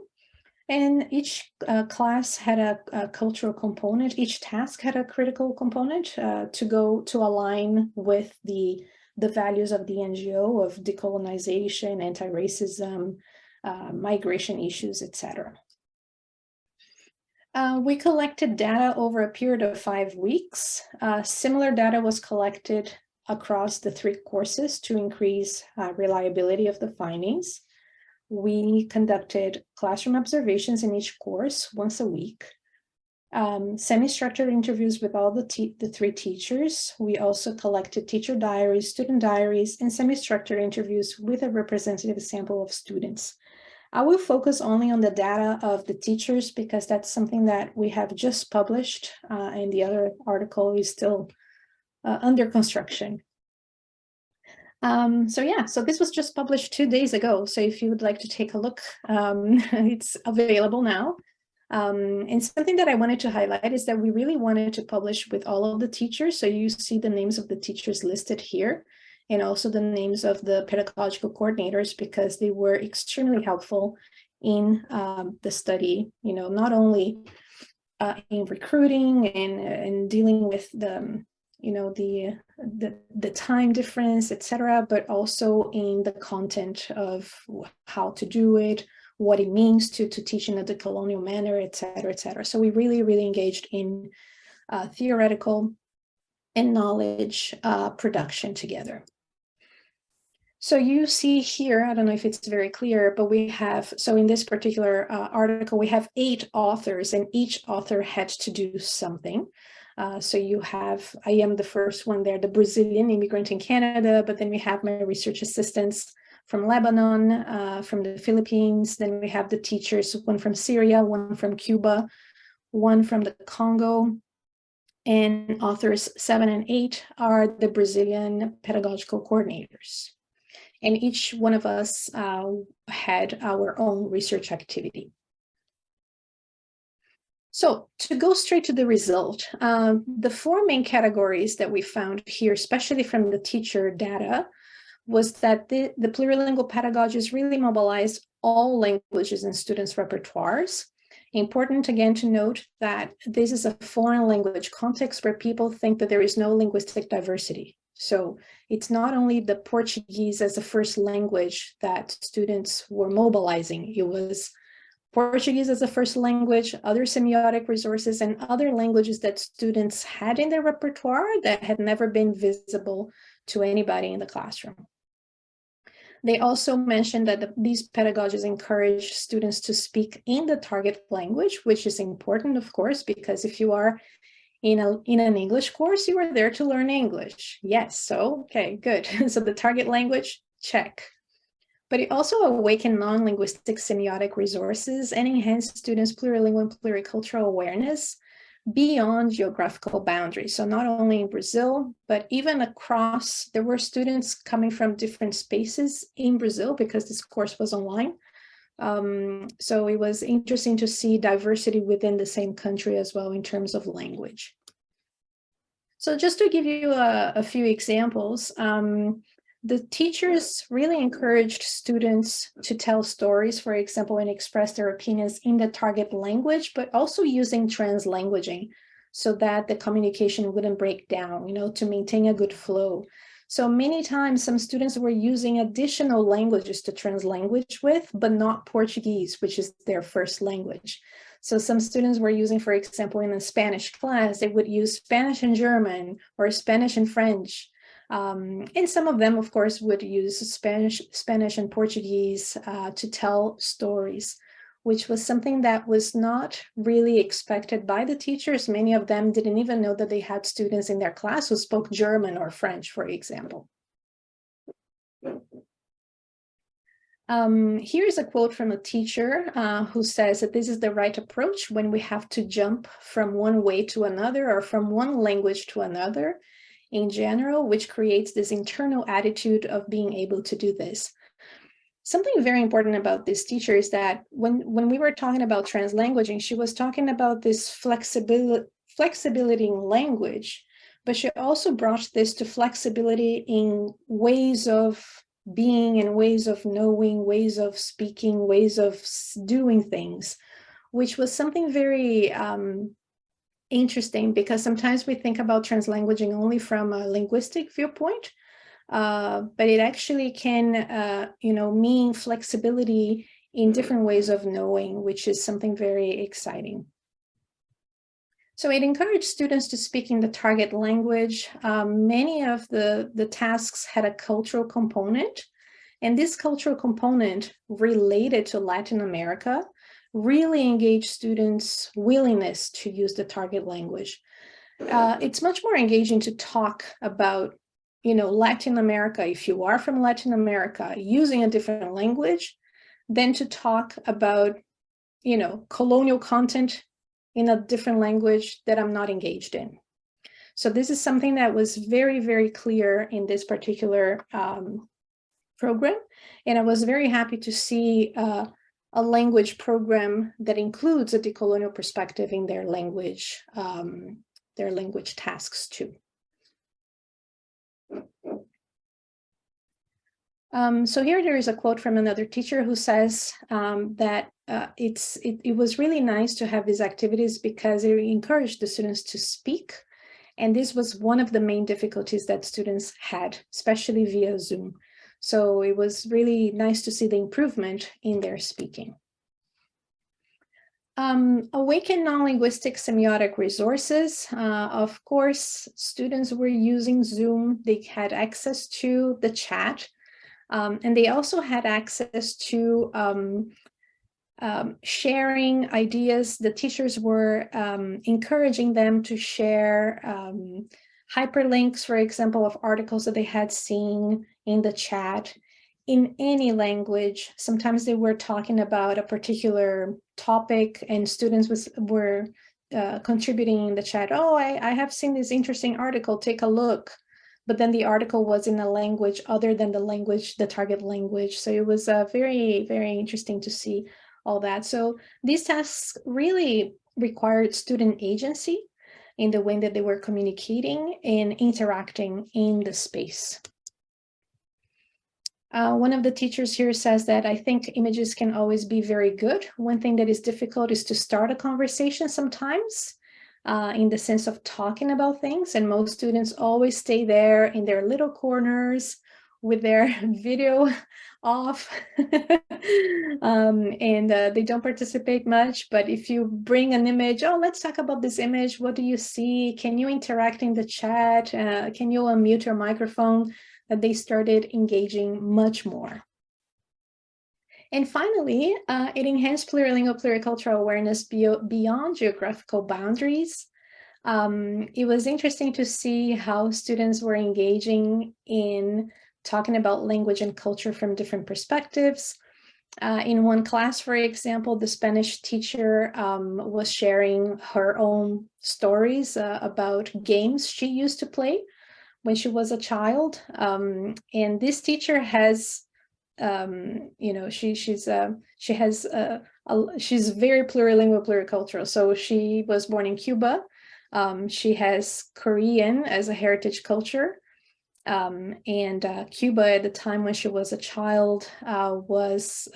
and each class had a cultural component. Each task had a critical component to align with the values of the NGO of decolonization, anti-racism, migration issues, etc. We collected data over a period of 5 weeks. Similar data was collected across the 3 courses to increase reliability of the findings. We conducted classroom observations in each course once a week, semi-structured interviews with all the 3 teachers. We also collected teacher diaries, student diaries, and semi-structured interviews with a representative sample of students. I will focus only on the data of the teachers because that's something that we have just published, and the other article is still under construction. So this was just published 2 days ago. So if you would like to take a look, it's available now. And something that I wanted to highlight is that we really wanted to publish with all of the teachers. So you see the names of the teachers listed here, and also the names of the pedagogical coordinators, because they were extremely helpful in the study, not only in recruiting and dealing with the time difference, etc., but also in the content of how to do it, what it means to teach in a decolonial manner, etc., etc. So we really, really engaged in theoretical and knowledge production together. So you see here, I don't know if it's very clear, but we have, so in this particular article, we have 8 authors, and each author had to do something. So you have, I am the first one there, the Brazilian immigrant in Canada, but then we have my research assistants from Lebanon, from the Philippines. Then we have the teachers, one from Syria, one from Cuba, one from the Congo. And authors 7 and 8 are the Brazilian pedagogical coordinators. And each one of us had our own research activity. So to go straight to the result, the 4 main categories that we found here, especially from the teacher data, was that the plurilingual pedagogies really mobilized all languages in students' repertoires. Important again to note that this is a foreign language context where people think that there is no linguistic diversity. So it's not only the Portuguese as a first language that students were mobilizing, it was Portuguese as a first language, other semiotic resources, and other languages that students had in their repertoire that had never been visible to anybody in the classroom. They also mentioned that these pedagogies encourage students to speak in the target language, which is important, of course, because if you are in an English course, you are there to learn English. Yes, so, okay, good. So the target language, check. But it also awakened non-linguistic semiotic resources and enhanced students' plurilingual and pluricultural awareness beyond geographical boundaries. So not only in Brazil, but even across, there were students coming from different spaces in Brazil because this course was online. So it was interesting to see diversity within the same country as well in terms of language. So just to give you a few examples, the teachers really encouraged students to tell stories, for example, and express their opinions in the target language, but also using translanguaging so that the communication wouldn't break down, to maintain a good flow. So many times some students were using additional languages to translanguage with, but not Portuguese, which is their first language. So some students were using, for example, in a Spanish class, they would use Spanish and German or Spanish and French. And some of them, of course, would use Spanish and Portuguese to tell stories which was something that was not really expected by the teachers. Many of them didn't even know that they had students in their class who spoke German or French, for example. Here's a quote from a teacher who says that this is the right approach when we have to jump from one way to another or from one language to another in general, which creates this internal attitude of being able to do this. Something very important about this teacher is that when we were talking about translanguaging, she was talking about this flexibility in language, but she also brought this to flexibility in ways of being and ways of knowing, ways of speaking, ways of doing things, which was something very interesting, because sometimes we think about translanguaging only from a linguistic viewpoint, but it actually can, mean flexibility in different ways of knowing, which is something very exciting. So it encouraged students to speak in the target language. Many of the tasks had a cultural component, and this cultural component related to Latin America really engaged students' willingness to use the target language. It's much more engaging to talk about, Latin America, if you are from Latin America, using a different language, than to talk about, colonial content in a different language that I'm not engaged in. So this is something that was very, very clear in this particular program. And I was very happy to see a language program that includes a decolonial perspective in their language tasks too. So here there is a quote from another teacher who says that it was really nice to have these activities because it encouraged the students to speak. And this was one of the main difficulties that students had, especially via Zoom. So it was really nice to see the improvement in their speaking. Awaken non-linguistic semiotic resources. Of course, students were using Zoom. They had access to the chat. And they also had access to sharing ideas. The teachers were encouraging them to share hyperlinks, for example, of articles that they had seen in the chat in any language. Sometimes they were talking about a particular topic and students were contributing in the chat. Oh, I have seen this interesting article, take a look. But then the article was in a language other than the target language. So it was very, very interesting to see all that. So these tasks really required student agency in the way that they were communicating and interacting in the space. One of the teachers here says that I think images can always be very good. One thing that is difficult is to start a conversation sometimes. In the sense of talking about things, and most students always stay there in their little corners with their video off and they don't participate much. But if you bring an image, oh, let's talk about this image, what do you see, can you interact in the chat, can you unmute your microphone, that they started engaging much more. And finally, it enhanced plurilingual, pluricultural awareness beyond geographical boundaries. It was interesting to see how students were engaging in talking about language and culture from different perspectives. In one class, for example, the Spanish teacher was sharing her own stories about games she used to play when she was a child. And this teacher has she's very plurilingual, pluricultural. So she was born in Cuba. She has Korean as a heritage culture. And Cuba at the time when she was a child was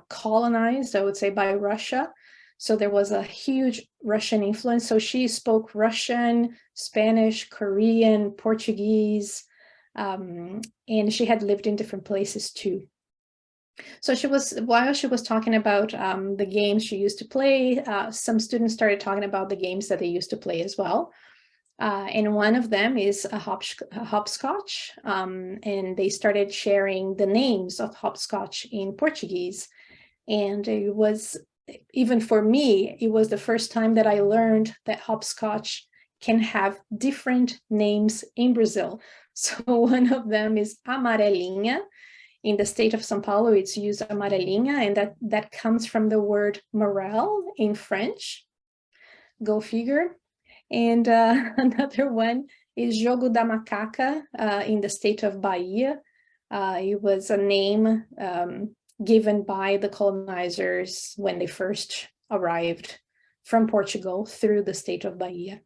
colonized, I would say, by Russia. So there was a huge Russian influence. So she spoke Russian, Spanish, Korean, Portuguese, and she had lived in different places too. So while she was talking about the games she used to play, some students started talking about the games that they used to play as well. And one of them is a hopscotch, and they started sharing the names of hopscotch in Portuguese. And it was even for me, it was the first time that I learned that hopscotch can have different names in Brazil. So one of them is amarelinha. In the state of São Paulo, it's used amarelinha, and that comes from the word morel in French. Go figure. And another one is jogo da macaca in the state of Bahia. It was a name given by the colonizers when they first arrived from Portugal through the state of Bahia.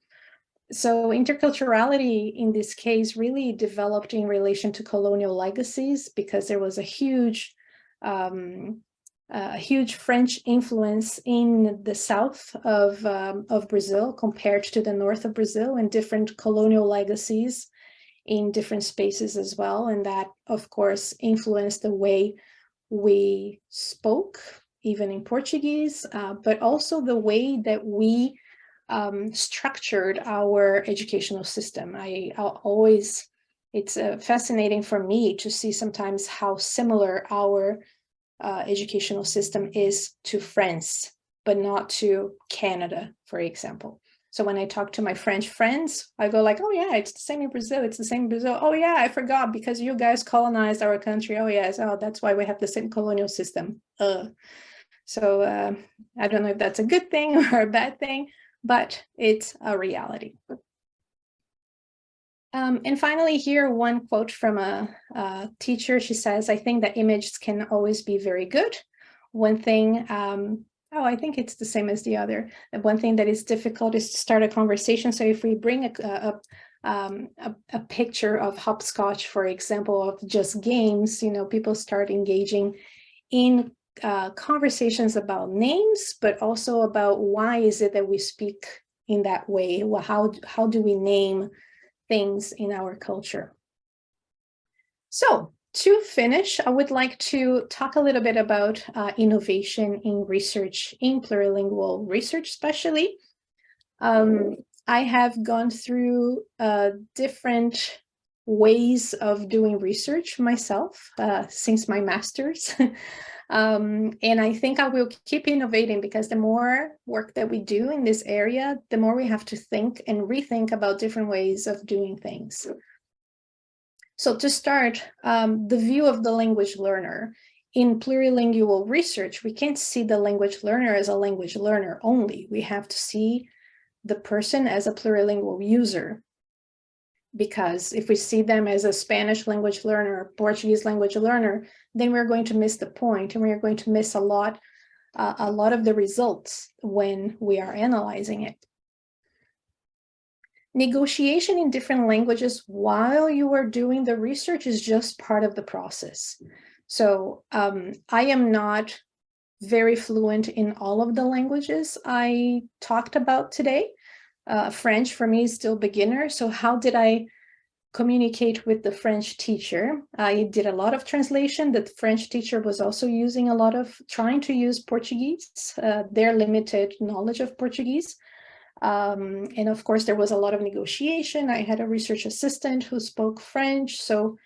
So interculturality in this case really developed in relation to colonial legacies, because there was a huge French influence in the south of Brazil compared to the north of Brazil, and different colonial legacies in different spaces as well. And that, of course, influenced the way we spoke, even in Portuguese, but also the way that we structured our educational system. It's fascinating for me to see sometimes how similar our educational system is to France, but not to Canada, for example. So when I talk to my French friends, I go like, oh yeah, it's the same in Brazil. It's the same in Brazil. Oh yeah, I forgot, because you guys colonized our country. Oh yes, oh, that's why we have the same colonial system. So I don't know if that's a good thing or a bad thing, but it's a reality. And finally here, one quote from a teacher. She says, I think that images can always be very good. One thing, I think it's the same as the other. One thing that is difficult is to start a conversation. So if we bring a picture of hopscotch, for example, of just games, people start engaging in conversations about names, but also about why is it that we speak in that way? Well, how do we name things in our culture? So to finish, I would like to talk a little bit about innovation in research, in plurilingual research especially. I have gone through different ways of doing research myself since my master's. And I think I will keep innovating, because the more work that we do in this area, the more we have to think and rethink about different ways of doing things. So to start, the view of the language learner. In plurilingual research, we can't see the language learner as a language learner only. We have to see the person as a plurilingual user. Because if we see them as a Spanish language learner, Portuguese language learner, then we're going to miss the point, and we are going to miss a lot of the results when we are analyzing it. Negotiation in different languages while you are doing the research is just part of the process. So I am not very fluent in all of the languages I talked about today. French for me is still beginner. So how did I communicate with the French teacher? I did a lot of translation. The French teacher was also using trying to use Portuguese, their limited knowledge of Portuguese. And of course, there was a lot of negotiation. I had a research assistant who spoke French. So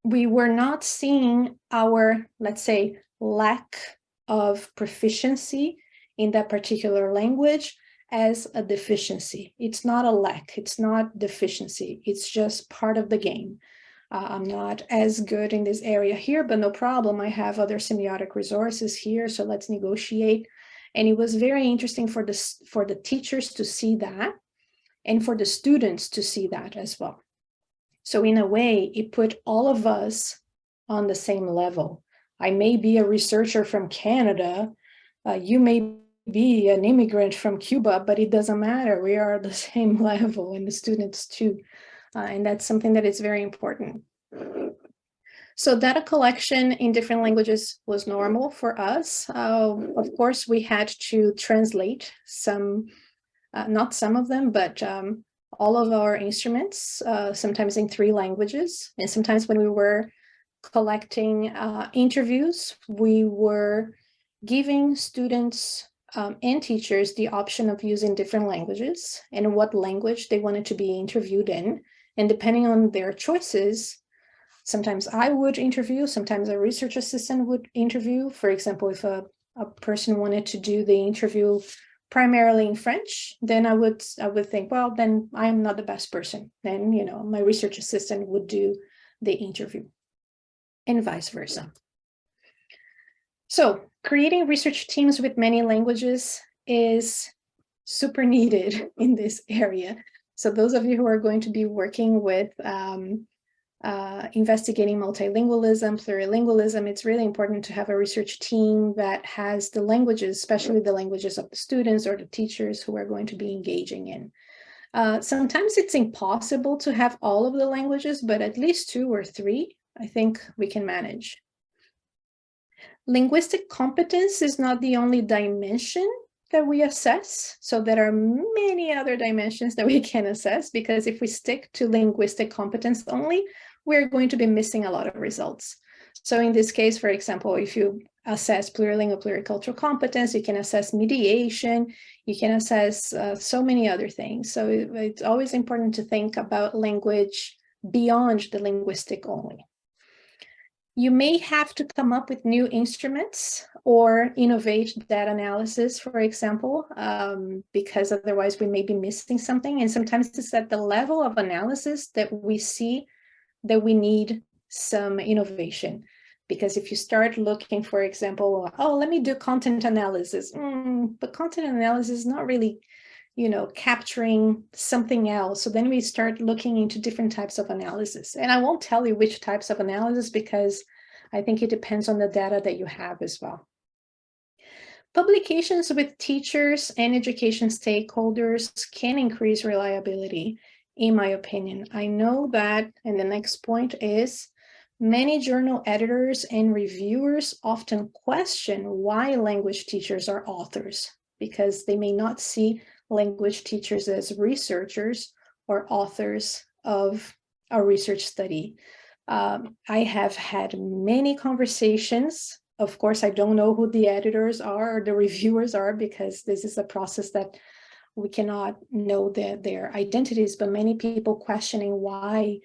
we were not seeing our, let's say, lack of proficiency in that particular language as a deficiency. It's not a lack, it's not deficiency, it's just part of the game. I'm not as good in this area here, but no problem, I have other semiotic resources here, so let's negotiate. And it was very interesting for the teachers to see that, and for the students to see that as well. So in a way, it put all of us on the same level. I may be a researcher from Canada, you may be an immigrant from Cuba, but it doesn't matter. We are at the same level, and the students too. And that's something that is very important. So data collection in different languages was normal for us. Of course, we had to translate some, not some of them, but all of our instruments, sometimes in 3 languages. And sometimes when we were collecting interviews, we were giving students and teachers the option of using different languages and what language they wanted to be interviewed in. And depending on their choices, sometimes I would interview, sometimes a research assistant would interview. For example, if a a person wanted to do the interview primarily in French, then I would think, well, then I'm not the best person. Then, you know, my research assistant would do the interview, and vice versa. So creating research teams with many languages is super needed in this area. So those of you who are going to be working with investigating multilingualism, plurilingualism, it's really important to have a research team that has the languages, especially the languages of the students or the teachers who are going to be engaging in. Sometimes it's impossible to have all of the languages, but at least 2 or 3, I think we can manage. Linguistic competence is not the only dimension that we assess. So there are many other dimensions that we can assess, because if we stick to linguistic competence only, we're going to be missing a lot of results. So in this case, for example, if you assess plurilingual, pluricultural competence, you can assess mediation, you can assess so many other things. So it's always important to think about language beyond the linguistic only. You may have to come up with new instruments or innovate data analysis, for example, because otherwise we may be missing something. And sometimes it's at the level of analysis that we see that we need some innovation. Because if you start looking, for example, oh, let me do content analysis, but content analysis is not really, you know, capturing something else. So then we start looking into different types of analysis. And I won't tell you which types of analysis, because I think it depends on the data that you have as well. Publications with teachers and education stakeholders can increase reliability, in my opinion. I know that, and the next point is, many journal editors and reviewers often question why language teachers are authors, because they may not see language teachers as researchers or authors of a research study. I have had many conversations. Of course, I don't know who the editors are or the reviewers are, because this is a process that we cannot know their identities, but many people questioning why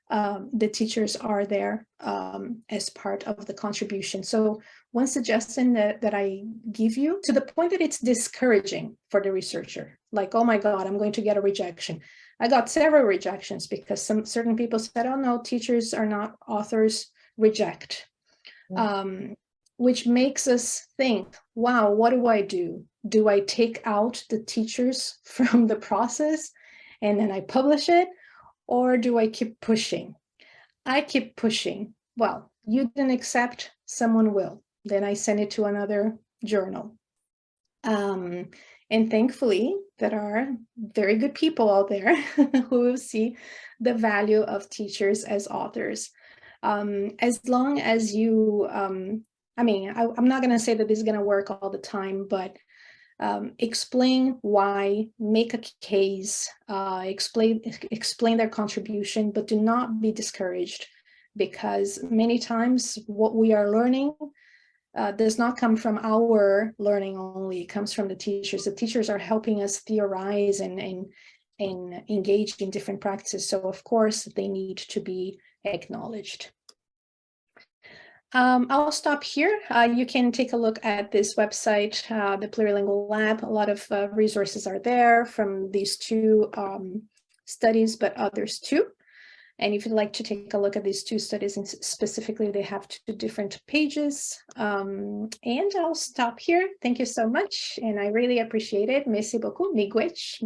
the teachers are there as part of the contribution. So one suggestion that I give you, to the point that it's discouraging for the researcher, like, oh my God, I'm going to get a rejection. I got several rejections because certain people said, oh no, teachers are not authors, reject. Which makes us think, wow, what do I do? Do I take out the teachers from the process and then I publish it? Or do I keep pushing? I keep pushing. Well, you didn't accept, someone will. Then I send it to another journal. And thankfully, there are very good people out there who see the value of teachers as authors. As long as you, I mean, I'm not going to say that this is going to work all the time, but explain why, make a case, explain their contribution, but do not be discouraged, because many times what we are learning does not come from our learning only, it comes from the teachers. The teachers are helping us theorize and engage in different practices. So of course they need to be acknowledged. I'll stop here. You can take a look at this website, the Plurilingual Lab. A lot of resources are there from these 2 studies, but others too. And if you'd like to take a look at these 2 studies, and specifically, they have 2 different pages. And I'll stop here. Thank you so much. And I really appreciate it. Merci beaucoup. Miigwech.